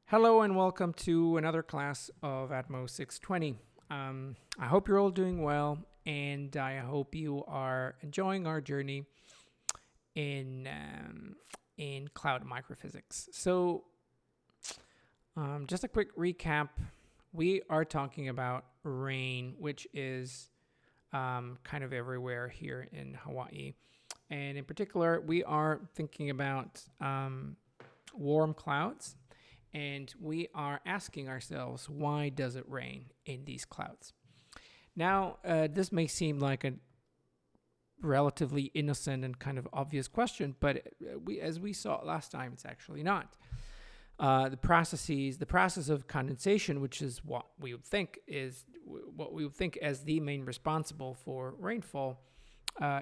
Hello and welcome to another class of ATMO 620. I hope you're all doing well, and I hope you are enjoying our journey in cloud microphysics. So, just a quick recap: we are talking about rain, which is kind of everywhere here in Hawaii, and in particular, we are thinking about warm clouds. And we are asking ourselves, why does it rain in these clouds? Now, this may seem like a relatively innocent and kind of obvious question, but as we saw last time, it's actually not. The process of condensation, which is what we would think as the main responsible for rainfall,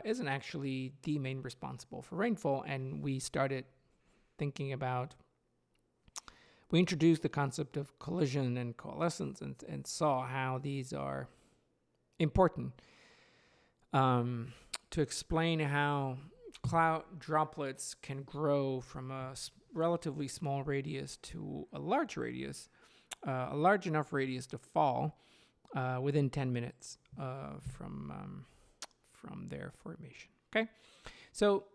isn't actually the main responsible for rainfall. And we started thinking about. We introduced the concept of collision and coalescence and saw how these are important to explain how cloud droplets can grow from a relatively small radius to a large radius, a large enough radius to fall within 10 minutes from their formation. Okay, so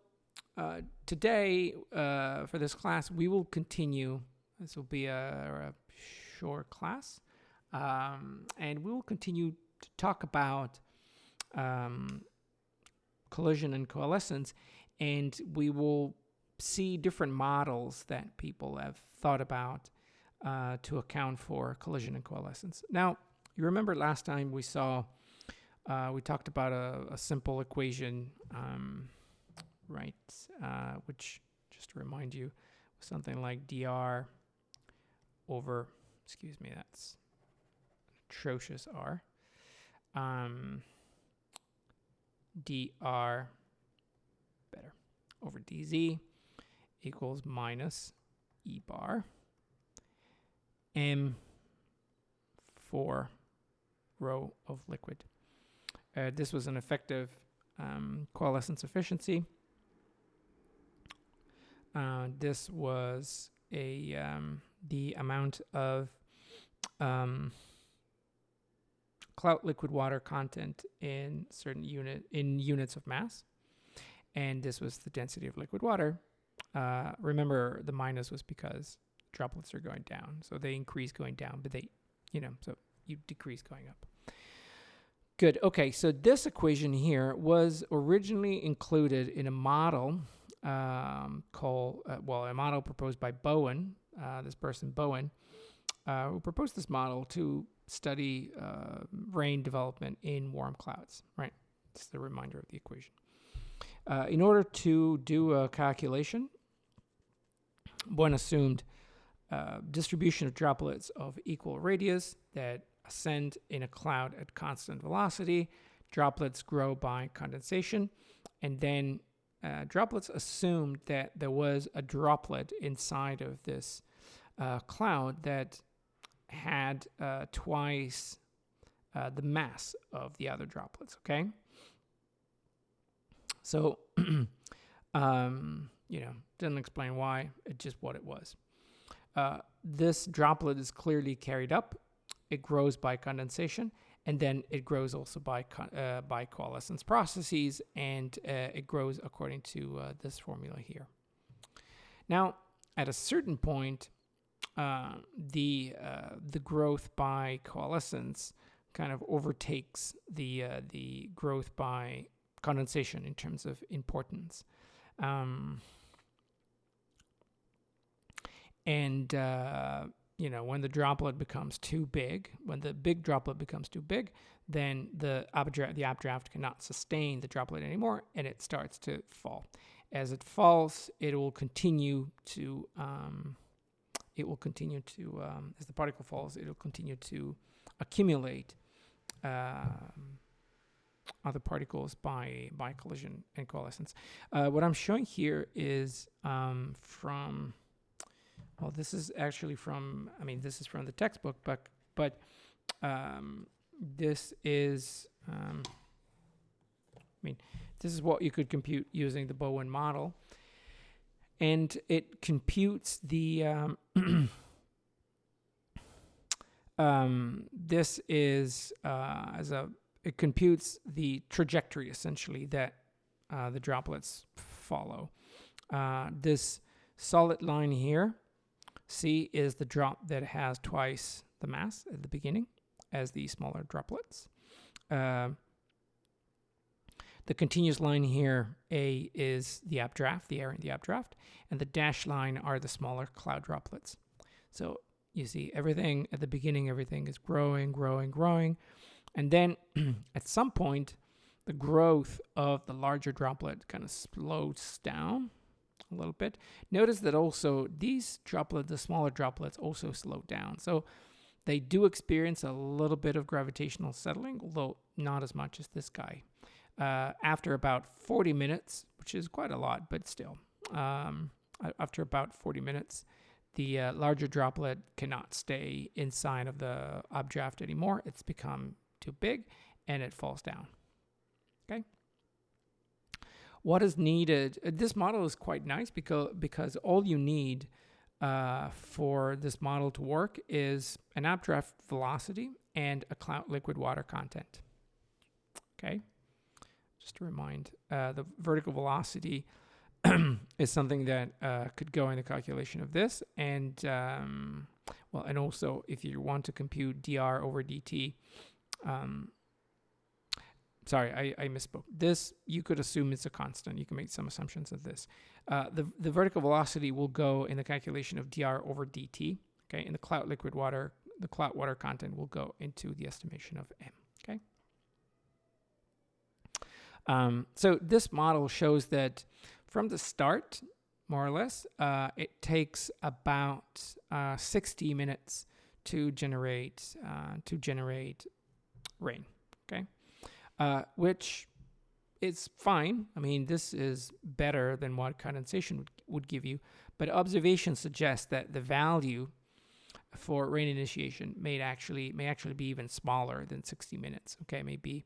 today for this class we will continue. This will be a short class, and we will continue to talk about collision and coalescence, and we will see different models that people have thought about to account for collision and coalescence. Now, you remember last time we talked about a simple equation, right, which, just to remind you, was something like dr over, that's atrocious R, dr, better, over dz equals minus E bar m for rho of liquid. This was an effective coalescence efficiency. This was the amount of cloud liquid water content in certain units of mass, and this was the density of liquid water. Remember, the minus was because droplets are going down, so they increase going down, but so you decrease going up. Good. Okay, so this equation here was originally included in a model a model proposed by Bowen, this person Bowen, who proposed this model to study rain development in warm clouds, right? It's the reminder of the equation. In order to do a calculation, Bowen assumed distribution of droplets of equal radius that ascend in a cloud at constant velocity. Droplets grow by condensation, and then droplets assumed that there was a droplet inside of this cloud that had twice the mass of the other droplets, okay? So, didn't explain why, it's just what it was. This droplet is clearly carried up. It grows by condensation, and then it grows also by coalescence processes, and it grows according to this formula here. Now, at a certain point, the growth by coalescence kind of overtakes the growth by condensation in terms of importance. When the droplet becomes too big, when the big droplet becomes too big, then the updraft cannot sustain the droplet anymore, and it starts to fall. As it falls, it will continue to as the particle falls, it will continue to accumulate other particles by collision and coalescence. What I'm showing here is this is actually this is from the textbook, but this is this is what you could compute using the Bowen model, and it computes the this is it computes the trajectory essentially that the droplets follow. This solid line here, C, is the drop that has twice the mass at the beginning as the smaller droplets. The continuous line here, A, is the updraft, the air in the updraft, and the dashed line are the smaller cloud droplets. So you see everything at the beginning, everything is growing, growing, growing. And then at some point, the growth of the larger droplet kind of slows down a little bit. Notice that also these droplets, the smaller droplets, also slow down. So they do experience a little bit of gravitational settling, although not as much as this guy. After about 40 minutes, which is quite a lot, but still, after about 40 minutes, the larger droplet cannot stay inside of the updraft anymore. It's become too big and it falls down. Okay. What is needed? This model is quite nice because all you need for this model to work is an updraft velocity and a cloud liquid water content. Okay. Just to remind, the vertical velocity is something that could go in the calculation of this. And, and also if you want to compute dr over dt, sorry, I misspoke. This, you could assume it's a constant. You can make some assumptions of this. The vertical velocity will go in the calculation of dr over dt, okay? And the cloud liquid water, the cloud water content will go into the estimation of m, okay? So this model shows that from the start, more or less, it takes about 60 minutes to generate rain, okay? Which is fine. I mean, this is better than what condensation would give you, but observations suggest that the value for rain initiation may actually be even smaller than 60 minutes. Okay, maybe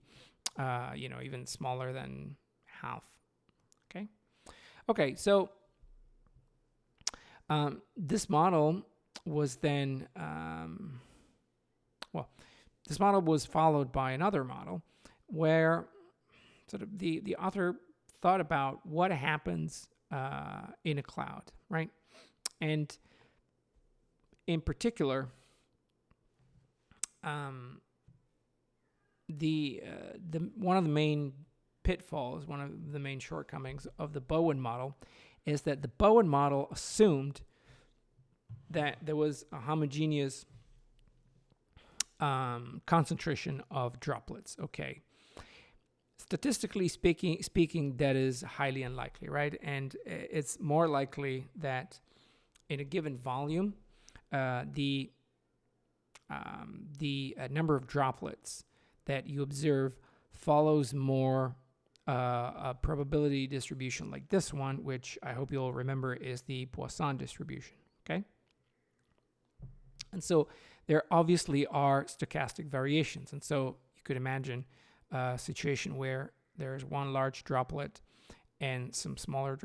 even smaller than half. Okay, so this model was then this model was followed by another model where sort of the author thought about what happens in a cloud, right? And in particular, the one of the main pitfalls, one of the main shortcomings of the Bowen model is that the Bowen model assumed that there was a homogeneous concentration of droplets. Okay. Statistically speaking, that is highly unlikely, right? And it's more likely that in a given volume, the number of droplets that you observe follows more a probability distribution like this one, which I hope you'll remember is the Poisson distribution, okay? And so there obviously are stochastic variations. And so you could imagine a situation where there's one large droplet and some smaller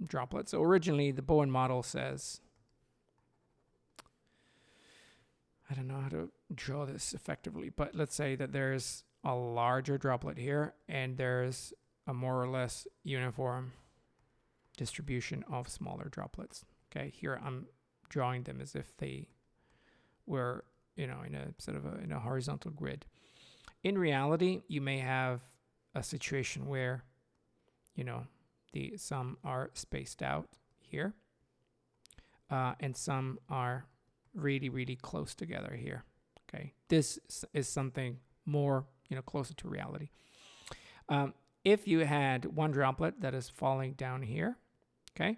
droplets. So originally the Bowen model says, I don't know how to draw this effectively, but let's say that there's a larger droplet here and there's a more or less uniform distribution of smaller droplets. Okay, here I'm drawing them as if they were, in a sort of in a horizontal grid. In reality, you may have a situation where, some are spaced out here, and some are really, really close together here. Okay, this is something more, closer to reality. If you had one droplet that is falling down here, okay,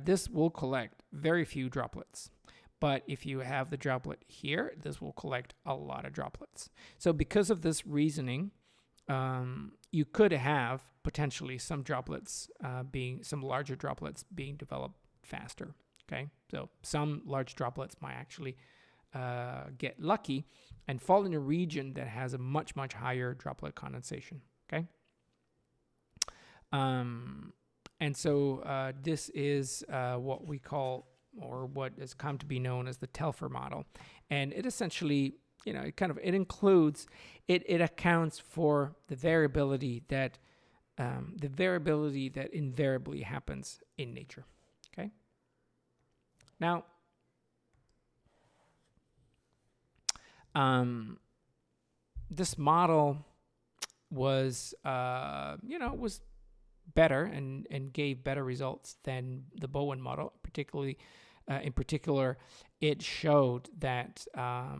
this will collect very few droplets. But if you have the droplet here, this will collect a lot of droplets. So because of this reasoning, you could have potentially some larger droplets being developed faster. Okay, so some large droplets might actually get lucky and fall in a region that has a much, much higher droplet condensation. Okay. And so this is what we call, or what has come to be known as the Telford model. And it essentially it includes, it accounts for the variability that invariably happens in nature. Okay. Now, this model was, was better and gave better results than the Bowen model. Particularly, in particular, it showed that a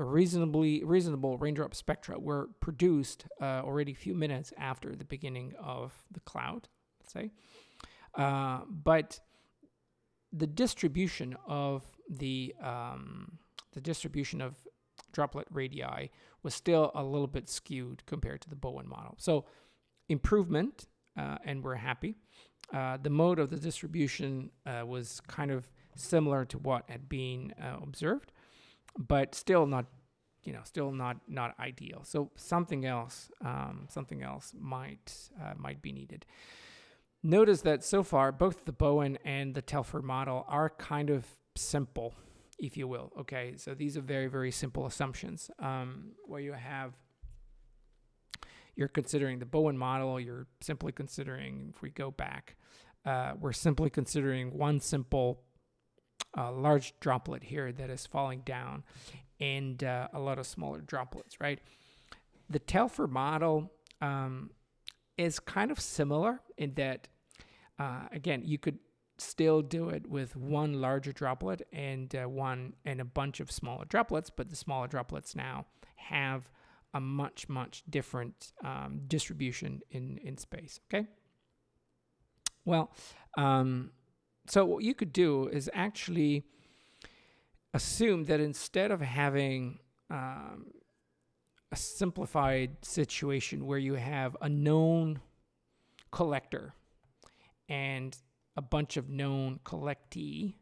reasonable raindrop spectra were produced already a few minutes after the beginning of the cloud, let's say. But the distribution of the droplet radii was still a little bit skewed compared to the Bowen model. So improvement, and we're happy. The mode of the distribution was kind of similar to what had been observed, but still not ideal. So something else might be needed. Notice that so far, both the Bowen and the Telford model are kind of simple, if you will. Okay, so these are very, very simple assumptions. Where you're considering the Bowen model, you're simply considering, if we go back, we're simply considering one simple large droplet here that is falling down, and a lot of smaller droplets, right? The Telford model is kind of similar in that, again, you could still do it with one larger droplet and a bunch of smaller droplets, but the smaller droplets now have a much, much different distribution in space, okay? Well, so what you could do is actually assume that instead of having a simplified situation where you have a known collector and a bunch of known collectee,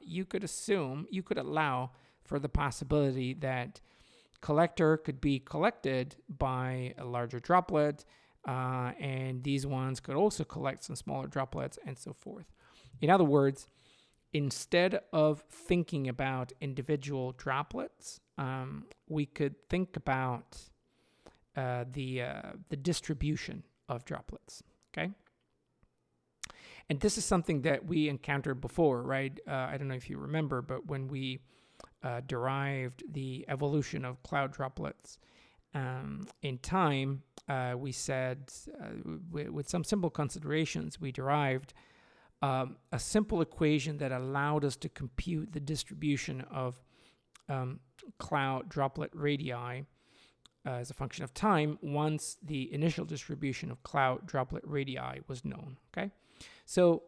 you could allow for the possibility that collector could be collected by a larger droplet, and these ones could also collect some smaller droplets and so forth. In other words, instead of thinking about individual droplets, we could think about the distribution of droplets, okay? And this is something that we encountered before, right? I don't know if you remember, but when we derived the evolution of cloud droplets in time, we said, with some simple considerations, we derived a simple equation that allowed us to compute the distribution of cloud droplet radii as a function of time once the initial distribution of cloud droplet radii was known, okay? So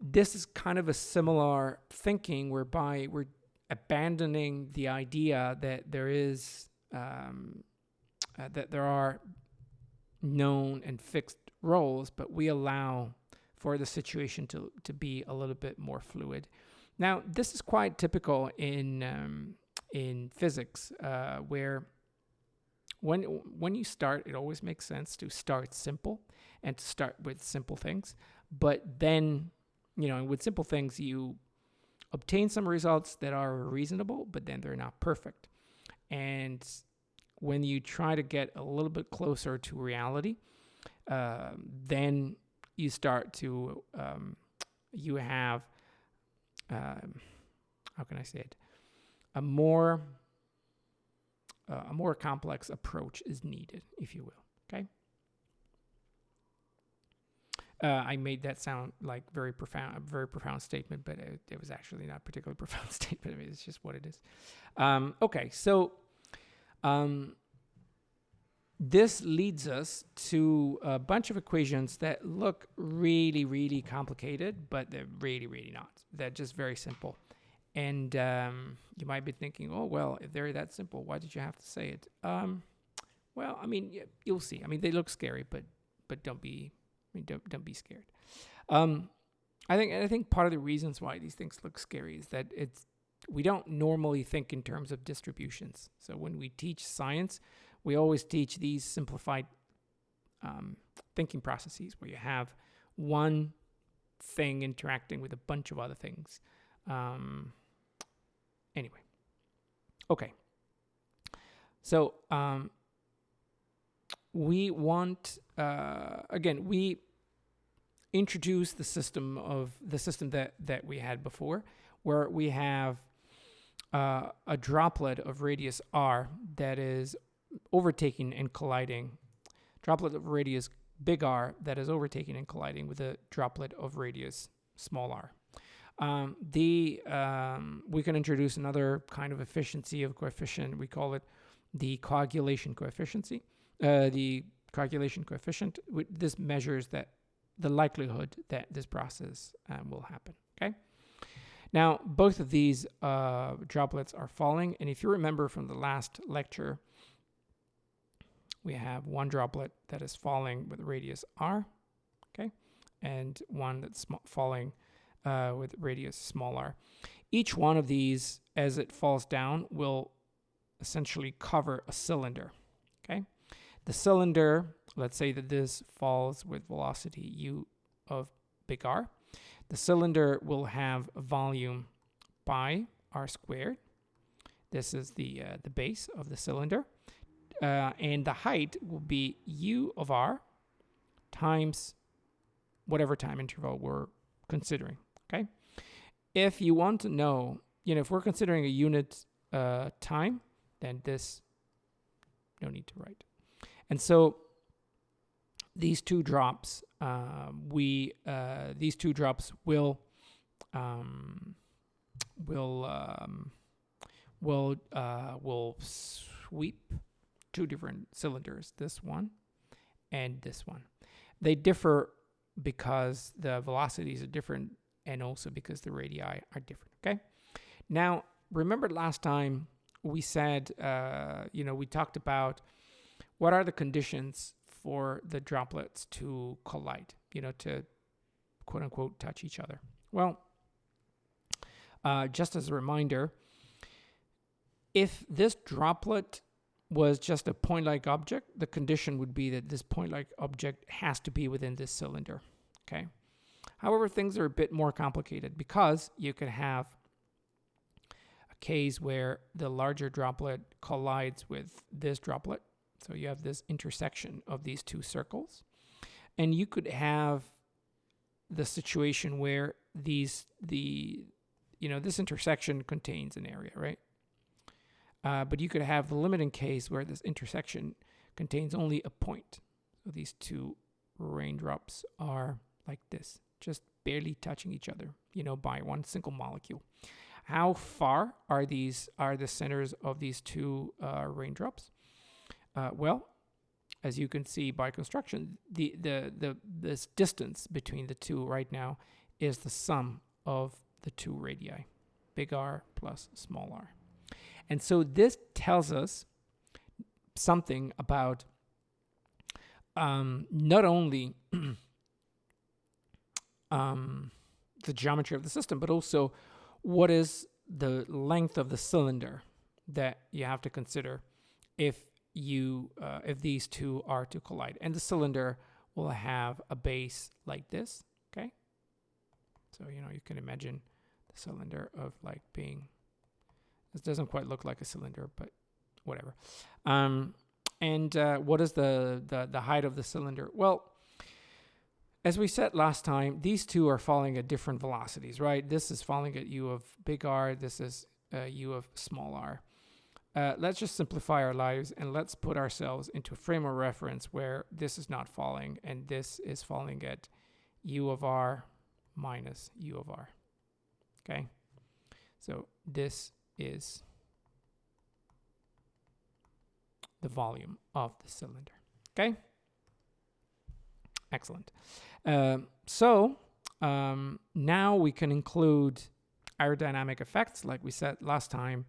this is kind of a similar thinking whereby we're abandoning the idea that there is that there are known and fixed roles, but we allow for the situation to be a little bit more fluid. Now, this is quite typical in physics, where when you start, it always makes sense to start simple and to start with simple things. But then, with simple things, you obtain some results that are reasonable, but then they're not perfect. And when you try to get a little bit closer to reality, then you start to, you have, how can I say it? A more complex approach is needed, if you will, okay? I made that sound like a very profound statement, but it was actually not a particularly profound statement. I mean, it's just what it is. Okay, so this leads us to a bunch of equations that look really, really complicated, but they're really, really not. They're just very simple. And you might be thinking, oh, well, if they're that simple, why did you have to say it? Well, I mean, you'll see. I mean, they look scary, but don't be scared. I think part of the reasons why these things look scary is that we don't normally think in terms of distributions. So when we teach science, we always teach these simplified thinking processes where you have one thing interacting with a bunch of other things. Anyway, Okay. So we want, again, we introduce the system that we had before, where we have a droplet of radius r that is overtaking and colliding, droplet of radius big R that is overtaking and colliding with a droplet of radius small r. We can introduce another kind of efficiency of coefficient. We call it the coagulation coefficient. The coagulation coefficient. This measures that the likelihood that this process will happen. Okay. Now, both of these droplets are falling, and if you remember from the last lecture, we have one droplet that is falling with radius r, okay, and one that's falling with radius small r. Each one of these, as it falls down, will essentially cover a cylinder, okay? The cylinder, let's say that this falls with velocity u of big R. The cylinder will have a volume pi r squared. This is the base of the cylinder. And the height will be u of r times whatever time interval we're considering, okay? If you want to know, if we're considering a unit time, then this, no need to write. And so these two drops, will sweep two different cylinders, this one and this one. They differ because the velocities are different and also because the radii are different, okay? Now, remember last time we said, we talked about what are the conditions for the droplets to collide, to quote unquote touch each other. Well, just as a reminder, if this droplet was just a point-like object, the condition would be that this point-like object has to be within this cylinder, okay? However, things are a bit more complicated because you could have a case where the larger droplet collides with this droplet. So you have this intersection of these two circles. And you could have the situation where this intersection contains an area, right? But you could have the limiting case where this intersection contains only a point. So these two raindrops are like this, just barely touching each other, by one single molecule. How far are the centers of these two raindrops? Well, as you can see by construction, this distance between the two right now is the sum of the two radii, big R plus small r. And so this tells us something about not only the geometry of the system, but also what is the length of the cylinder that you have to consider if these two are to collide. And the cylinder will have a base like this, okay? So, you can imagine the cylinder of being, this doesn't quite look like a cylinder, but whatever. And what is the height of the cylinder? Well, as we said last time, these two are falling at different velocities, right? This is falling at u of big R. This is u of small r. Let's just simplify our lives and let's put ourselves into a frame of reference where this is not falling and this is falling at u of r minus u of r. Okay? So this is the volume of the cylinder. Okay? Excellent. So now we can include aerodynamic effects like we said last time.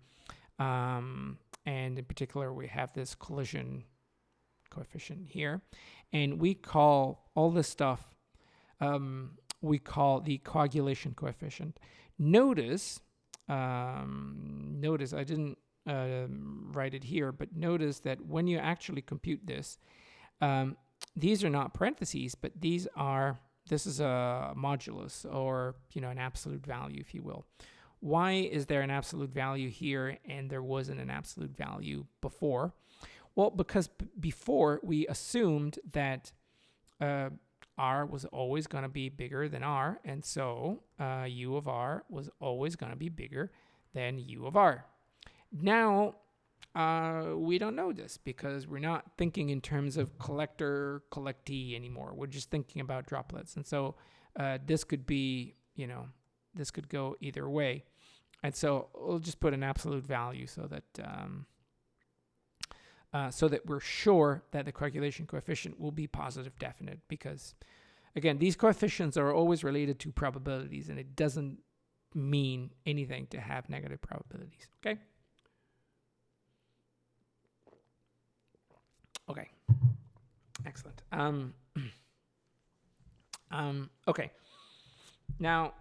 And in particular, we have this collision coefficient here. And we call all this stuff, we call the coagulation coefficient. Notice I didn't write it here, but notice that when you actually compute this, these are not parentheses, but this is a modulus or, an absolute value, if you will. Why is there an absolute value here and there wasn't an absolute value before? Well, because before we assumed that R was always going to be bigger than R, and so U of R was always going to be bigger than U of R. Now, we don't know this because we're not thinking in terms of collector, collectee anymore. We're just thinking about droplets. And so this could be, this could go either way. And so we'll just put an absolute value so that we're sure that the calculation coefficient will be positive definite, because, again, these coefficients are always related to probabilities, and it doesn't mean anything to have negative probabilities, okay? Okay, excellent. Okay, now,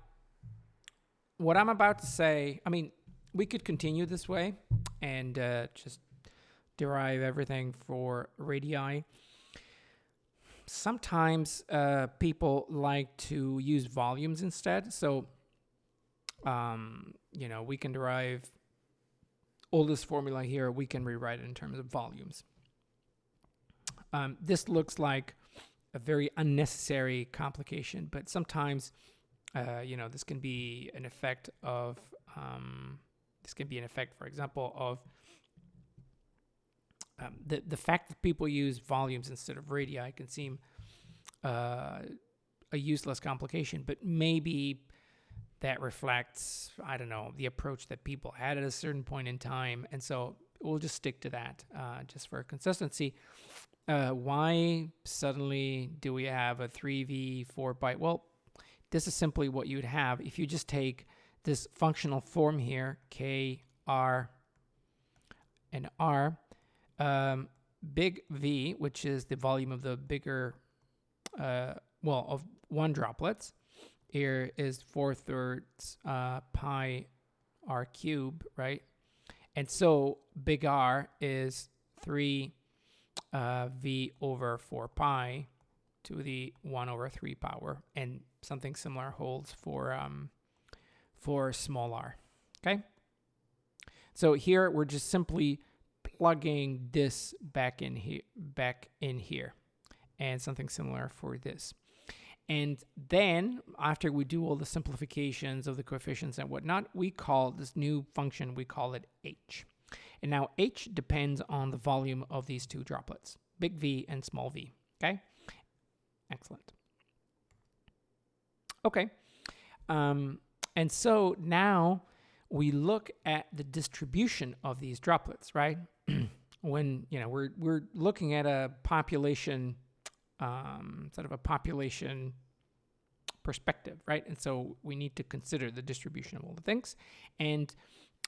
what I'm about to say, we could continue this way and just derive everything for radii. Sometimes people like to use volumes instead. So, we can derive all this formula here. We can rewrite it in terms of volumes. This looks like a very unnecessary complication, but sometimes, this can be an effect of, for example, of the fact that people use volumes instead of radii can seem a useless complication, but maybe that reflects, I don't know, the approach that people had at a certain point in time. And so we'll just stick to that just for consistency. Why suddenly do we have a 3v 4 byte? Well, this is simply what you'd have if you just take this functional form here, K, R, and R. Big V, which is the volume of the bigger, of one droplet, here is 4/3 pi R cube, right? And so big R is 3 V over 4 pi to the 1/3 power, and something similar holds for small r, okay? So here we're just simply plugging this back in here, and something similar for this. And then after we do all the simplifications of the coefficients and whatnot, we call this new function, we call it h. And now h depends on the volume of these two droplets, big V and small v, okay? Excellent. Okay. And so now we look at the distribution of these droplets, right? When, we're looking at a population, sort of a population perspective, right? And so we need to consider the distribution of all the things. And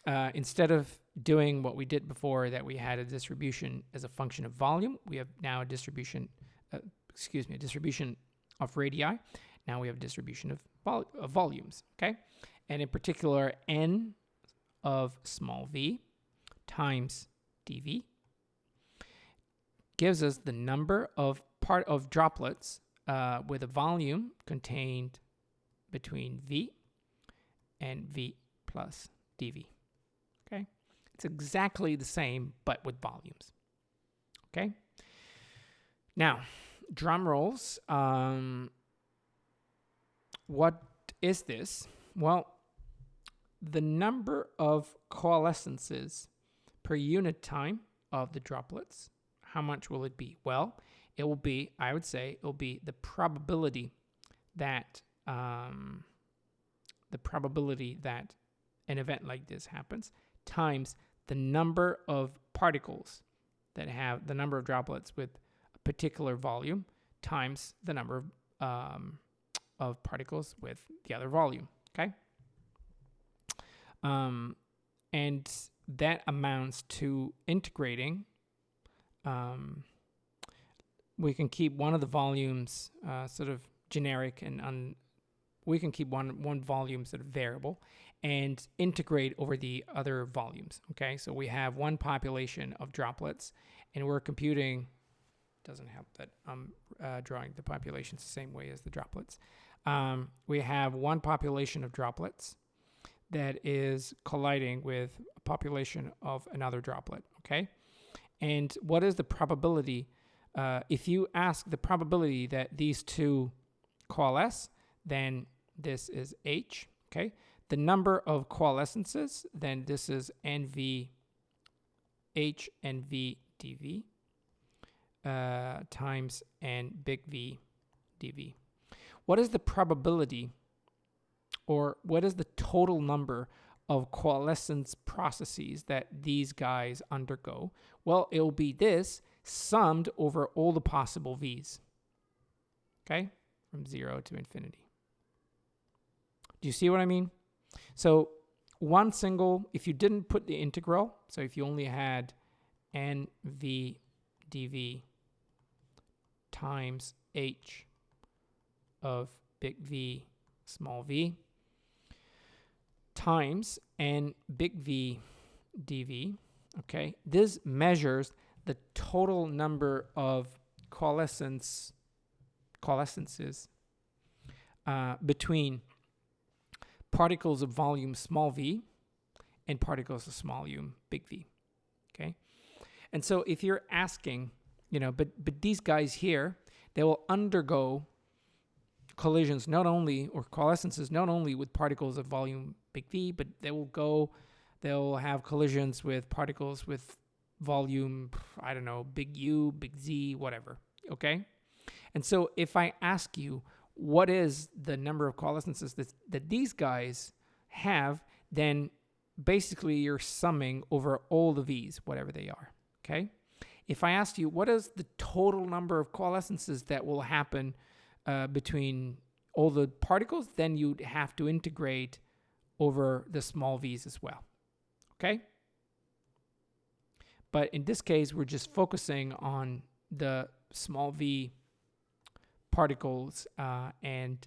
instead of doing what we did before, that we had a distribution as a function of volume, we have now a distribution, a distribution of radii. Now we have a distribution of volumes, okay? And in particular, n of small v times dv gives us the number of droplets with a volume contained between v and v plus dv, okay? It's exactly the same, but with volumes, okay? Now, drum rolls. What is this? Well, the number of coalescences per unit time of the droplets. How much will it be? Well, it will be, I would say, it will be the probability that an event like this happens times the number of particles that have the number of droplets with a particular volume times the number of particles with the other volume, okay? And that amounts to integrating. We can keep one of the volumes sort of generic, and we can keep one volume sort of variable and integrate over the other volumes, okay? So we have one population of droplets, and we're computing. Doesn't help that I'm drawing the populations the same way as the droplets. We have one population of droplets that is colliding with a population of another droplet, okay? And what is the probability? If you ask the probability that these two coalesce, then this is H, okay? The number of coalescences, then this is NV H NV dV times N big V dV. What is the probability, or what is the total number of coalescence processes that these guys undergo? Well, it will be this summed over all the possible V's, okay? From 0 to infinity. Do you see what I mean? So one single, if you didn't put the integral, so if you only had NV dV times H of big V small v times N big V dV, okay? This measures the total number of coalescences between particles of volume small v and particles of small volume big V, okay? And so if you're asking, but these guys here, they will undergo collisions or coalescences not only with particles of volume big V, but they'll have collisions with particles with volume, I don't know, big U, big Z, whatever, okay? And so if I ask you, what is the number of coalescences that these guys have, then basically you're summing over all the V's, whatever they are, okay? If I asked you, what is the total number of coalescences that will happen between all the particles, then you'd have to integrate over the small V's as well, okay? But in this case, we're just focusing on the small V particles and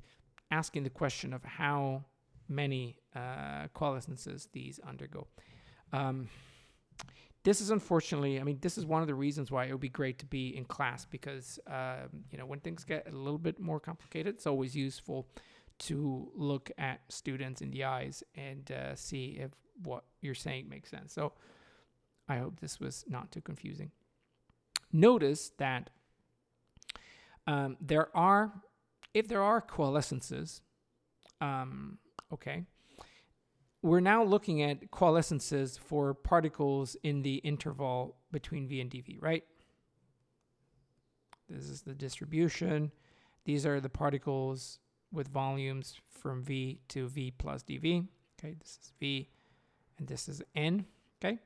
asking the question of how many coalescences these undergo. This is unfortunately, this is one of the reasons why it would be great to be in class, because, when things get a little bit more complicated, it's always useful to look at students in the eyes and see if what you're saying makes sense. So I hope this was not too confusing. Notice that if there are coalescences, okay, we're now looking at coalescences for particles in the interval between V and dV, right? This is the distribution. These are the particles with volumes from V to V plus dV. Okay, this is V and this is N, okay?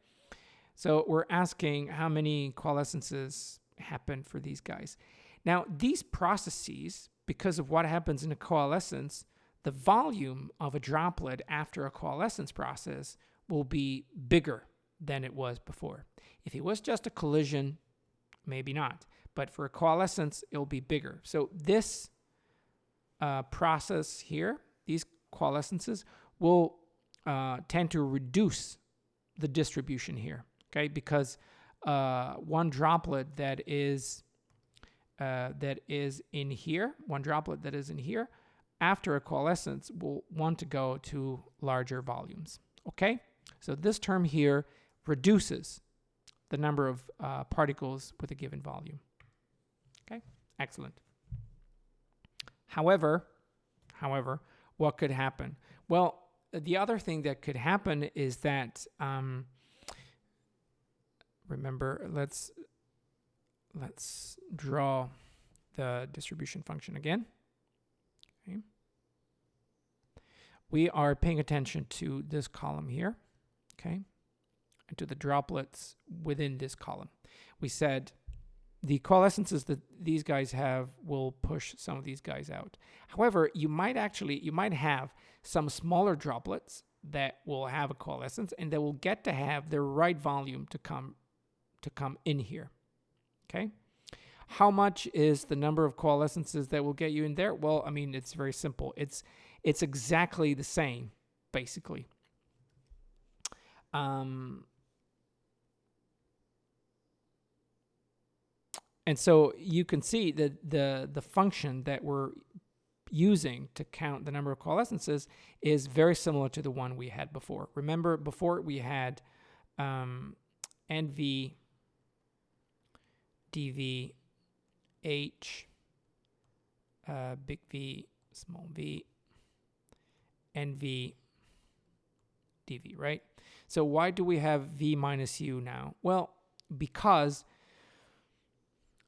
So we're asking how many coalescences happen for these guys. Now, these processes, because of what happens in a coalescence, the volume of a droplet after a coalescence process will be bigger than it was before. If it was just a collision, maybe not. But for a coalescence, it'll be bigger. So this process here, these coalescences, will tend to reduce the distribution here, okay? Because one droplet that is in here, after a coalescence will want to go to larger volumes, okay? So this term here reduces the number of particles with a given volume, okay? Excellent. However, what could happen? Well, the other thing that could happen is that, remember, let's draw the distribution function again. Okay. We are paying attention to this column here, okay, and to the droplets within this column. We said the coalescences that these guys have will push some of these guys out. However, you might have some smaller droplets that will have a coalescence and that will get to have their right volume to come in here, okay? How much is the number of coalescences that will get you in there? Well, it's very simple. It's exactly the same, basically. And so you can see that the function that we're using to count the number of coalescences is very similar to the one we had before. Remember, before we had NV dV H big V small v NV dV, right? So why do we have V minus U now? Well, because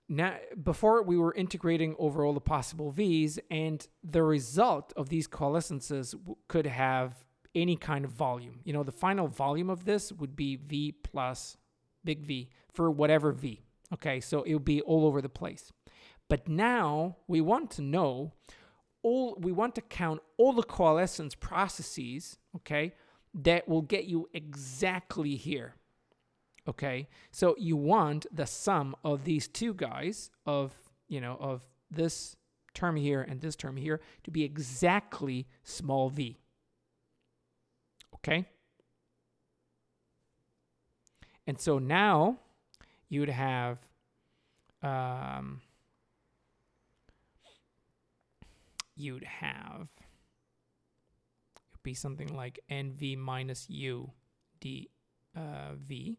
now, before we were integrating over all the possible V's, and the result of these coalescences could have any kind of volume. You know, the final volume of this would be V plus big V for whatever V. Okay, so it would be all over the place. But now we want to know we want to count all the coalescence processes, okay, that will get you exactly here. Okay, so you want the sum of these two guys of this term here and this term here to be exactly small v. Okay? And so now you would have it would be something like NV minus U d V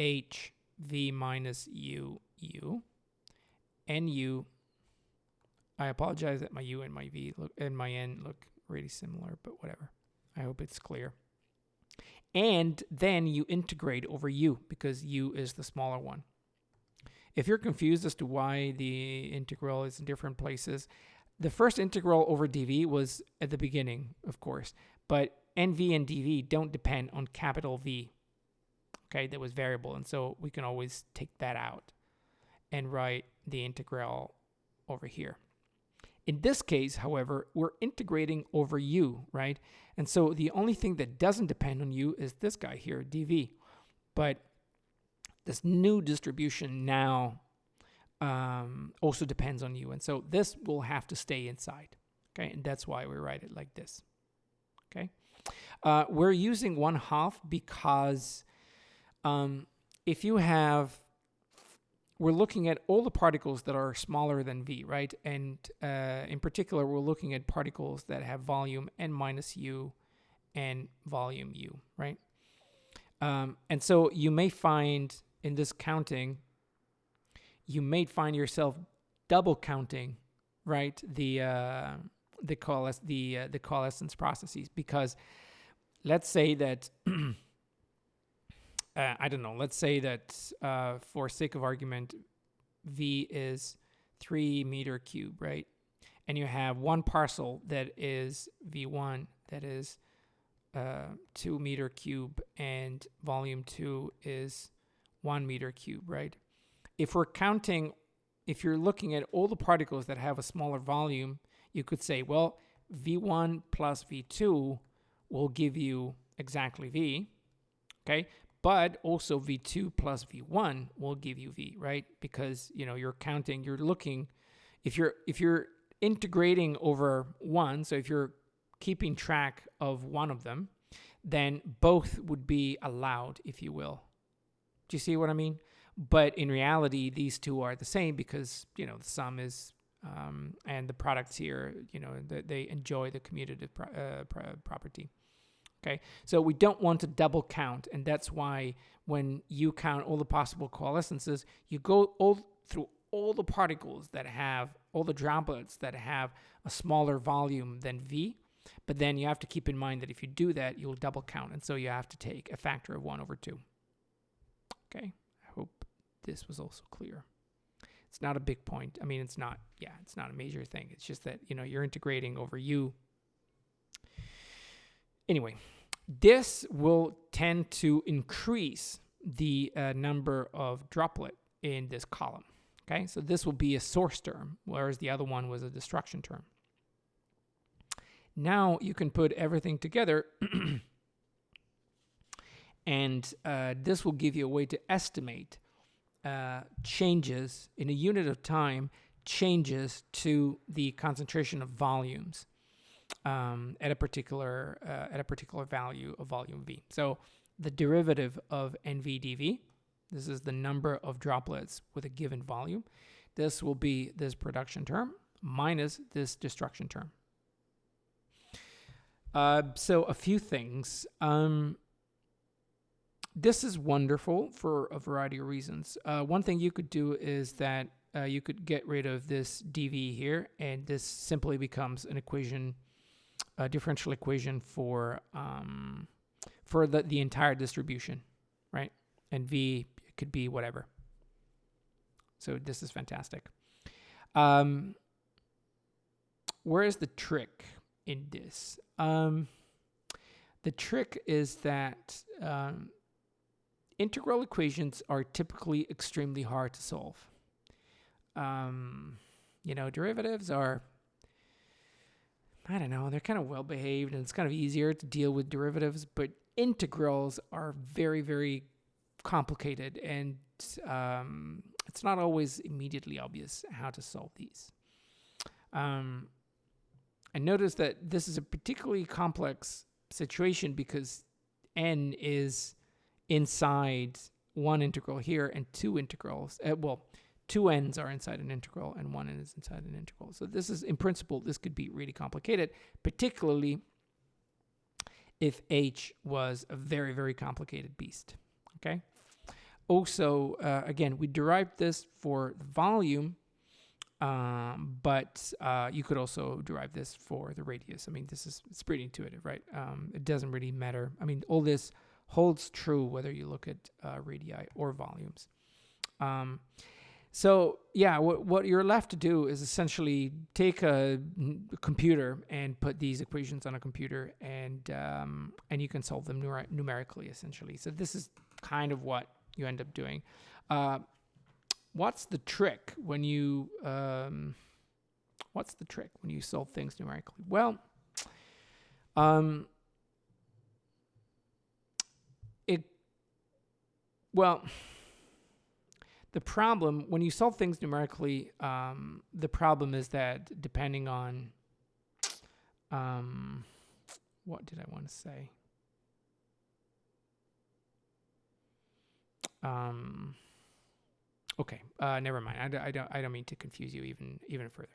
H V minus U U NU. I apologize that my U and my V and my N look really similar, but whatever. I hope it's clear. And then you integrate over U because U is the smaller one. If you're confused as to why the integral is in different places, the first integral over dV was at the beginning, of course, but NV and dV don't depend on capital V. Okay, that was variable, and so we can always take that out and write the integral over here. In this case, however, we're integrating over U, right? And so the only thing that doesn't depend on U is this guy here, dV. But this new distribution now also depends on U, and so this will have to stay inside, okay? And that's why we write it like this, okay? We're using 1/2 because if you have, we're looking at all the particles that are smaller than V, right? And in particular, we're looking at particles that have volume N minus U and volume U, right? And so you may find in this counting, you may find yourself double counting, right? The coalescence processes, because let's say that I don't know, let's say that for sake of argument, V is 3 meter cubed, right? And you have one parcel that is V1 that is 2 meter cube and volume 2 is 1 meter cube, right? If we're counting, if you're looking at all the particles that have a smaller volume, you could say, well, V1 plus V2 will give you exactly V, okay? But also V2 plus V1 will give you V, right? Because, you know, you're counting, you're looking, if you're integrating over one, so if you're keeping track of one of them, then both would be allowed, if you will. Do you see what I mean? But in reality, these two are the same because, you know, the sum is, and the products here, you know, they enjoy the commutative property. Okay, so we don't want to double count, and that's why when you count all the possible coalescences, you go through all the particles that have, all the droplets that have a smaller volume than V, but then you have to keep in mind that if you do that, you'll double count, and so you have to take a factor of 1/2. Okay, I hope this was also clear. It's not a big point. I mean, it's not a major thing. It's just that, you know, you're integrating over U. Anyway, this will tend to increase the number of droplet in this column. Okay, so this will be a source term, whereas the other one was a destruction term. Now you can put everything together, and this will give you a way to estimate changes in a unit of time, changes to the concentration of volumes at a particular value of volume V. So the derivative of NV dV, this is the number of droplets with a given volume. This will be this production term, minus this destruction term. So a few things. This is wonderful for a variety of reasons. One thing you could do is that you could get rid of this dv here, and this simply becomes an equation, a differential equation for the entire distribution, right? And v could be whatever. So this is fantastic. Where is the trick in this? The trick is that integral equations are typically extremely hard to solve. Derivatives are, I don't know, they're kind of well behaved, and it's kind of easier to deal with derivatives, but integrals are very, very complicated, and it's not always immediately obvious how to solve these. And notice that this is a particularly complex situation because n is inside one integral here and two integrals. Two n's are inside an integral and one n is inside an integral. So this is, in principle, this could be really complicated, particularly if h was a very, very complicated beast. Okay. Also, again, we derived this for the volume, but you could also derive this for the radius. I mean, it's pretty intuitive, right? It doesn't really matter. I mean, all this holds true whether you look at radii or volumes. So yeah, what you're left to do is essentially take a computer and put these equations on a computer, and you can solve them numerically, essentially. So this is kind of what you end up doing. What's the trick when you solve things numerically? Well, the problem when you solve things numerically, the problem is that depending on what did I want to say? Okay, never mind. I don't mean to confuse you even further.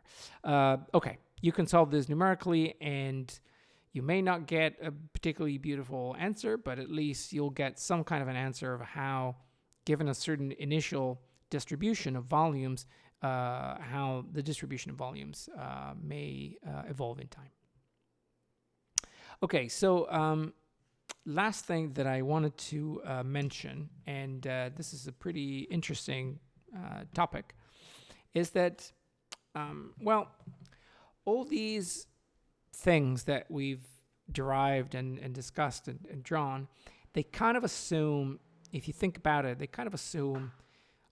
Okay, you can solve this numerically, and you may not get a particularly beautiful answer, but at least you'll get some kind of an answer of how, given a certain initial distribution of volumes, how the distribution of volumes may evolve in time. Okay, so last thing that I wanted to mention, and this is a pretty interesting topic, is that, all these things that we've derived and discussed and drawn, they kind of assume, if you think about it, they kind of assume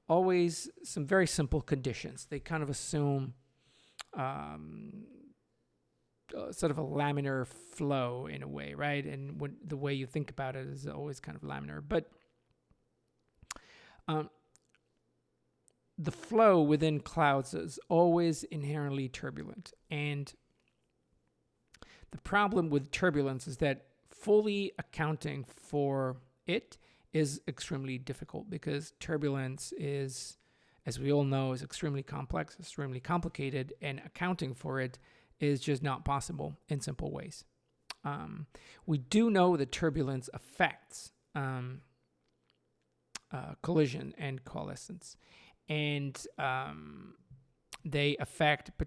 always some very simple conditions. They kind of assume sort of a laminar flow in a way, right? And the way you think about it is always kind of laminar. But the flow within clouds is always inherently turbulent. And the problem with turbulence is that fully accounting for it is extremely difficult, because turbulence is, as we all know, is extremely complex, extremely complicated, and accounting for it is just not possible in simple ways. We do know that turbulence affects collision and coalescence, and they affect the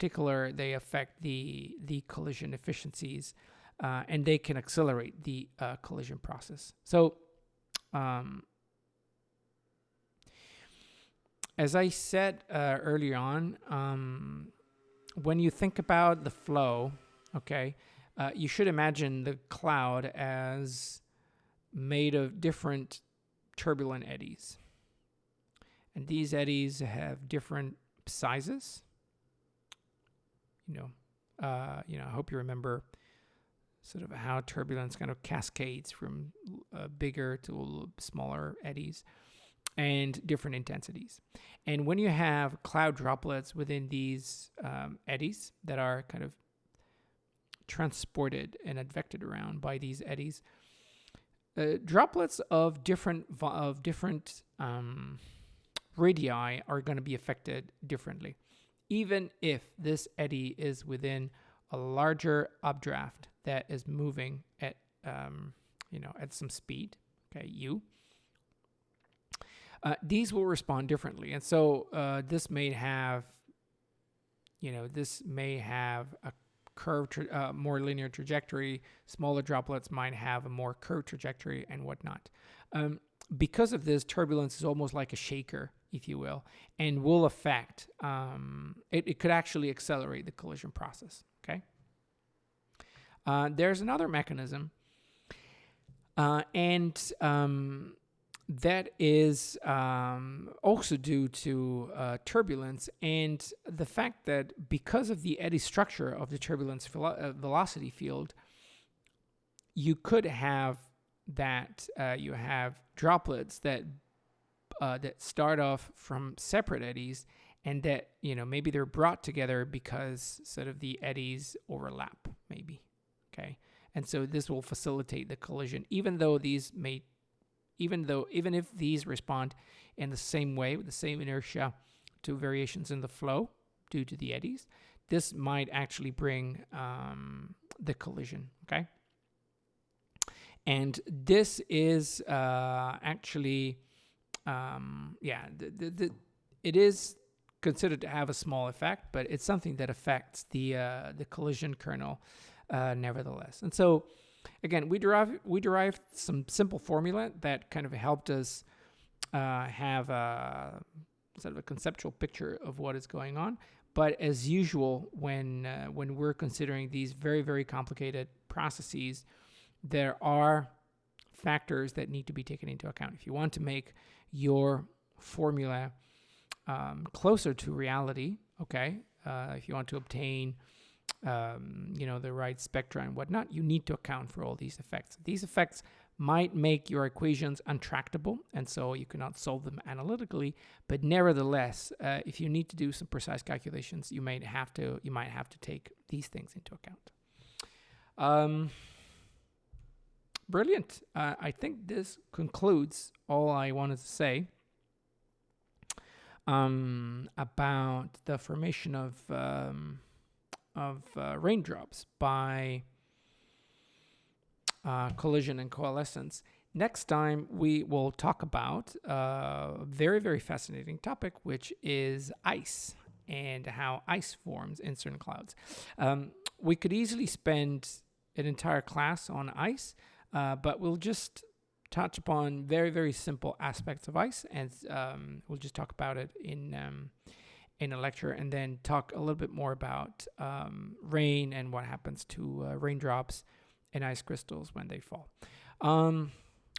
collision efficiencies, and they can accelerate the collision process. So, as I said earlier on, when you think about the flow, okay, you should imagine the cloud as made of different turbulent eddies. And these eddies have different sizes. I hope you remember sort of how turbulence kind of cascades from bigger to smaller eddies, and different intensities. And when you have cloud droplets within these eddies that are kind of transported and advected around by these eddies, droplets of different radii are going to be affected differently. even if this eddy is within a larger updraft that is moving at at some speed, okay, u. These will respond differently, and so this may have a curved, more linear trajectory. Smaller droplets might have a more curved trajectory and whatnot. Because of this, turbulence is almost like a shaker, if you will, and will affect, it could actually accelerate the collision process, okay? There's another mechanism, and that is also due to turbulence, and the fact that because of the eddy structure of the turbulence velocity field, you could have that you have droplets that start off from separate eddies, and that maybe they're brought together because sort of the eddies overlap, maybe, okay, and so this will facilitate the collision, even if these respond in the same way with the same inertia to variations in the flow due to the eddies. This might actually bring the collision, okay? And this is actually, it is considered to have a small effect, but it's something that affects the collision kernel nevertheless. And so, again, we derived some simple formula that kind of helped us have a sort of a conceptual picture of what is going on. But as usual, when we're considering these very, very complicated processes, there are factors that need to be taken into account. If you want to make your formula closer to reality, okay, if you want to obtain the right spectra and whatnot, you need to account for all these effects. These effects might make your equations untractable, and so you cannot solve them analytically. But nevertheless, if you need to do some precise calculations, you might have to take these things into account. Brilliant. I think this concludes all I wanted to say about the formation of raindrops by collision and coalescence. Next time, we will talk about a very, very fascinating topic, which is ice and how ice forms in certain clouds. We could easily spend an entire class on ice, but we'll just touch upon very, very simple aspects of ice, and we'll just talk about it in a lecture, and then talk a little bit more about rain and what happens to raindrops and ice crystals when they fall.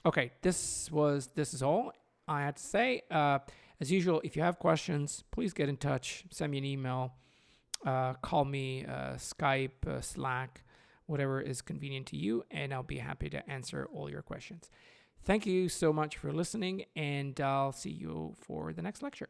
Okay, this is all I had to say. As usual, if you have questions, please get in touch. Send me an email, call me, Skype, Slack, whatever is convenient to you, and I'll be happy to answer all your questions. Thank you so much for listening, and I'll see you for the next lecture.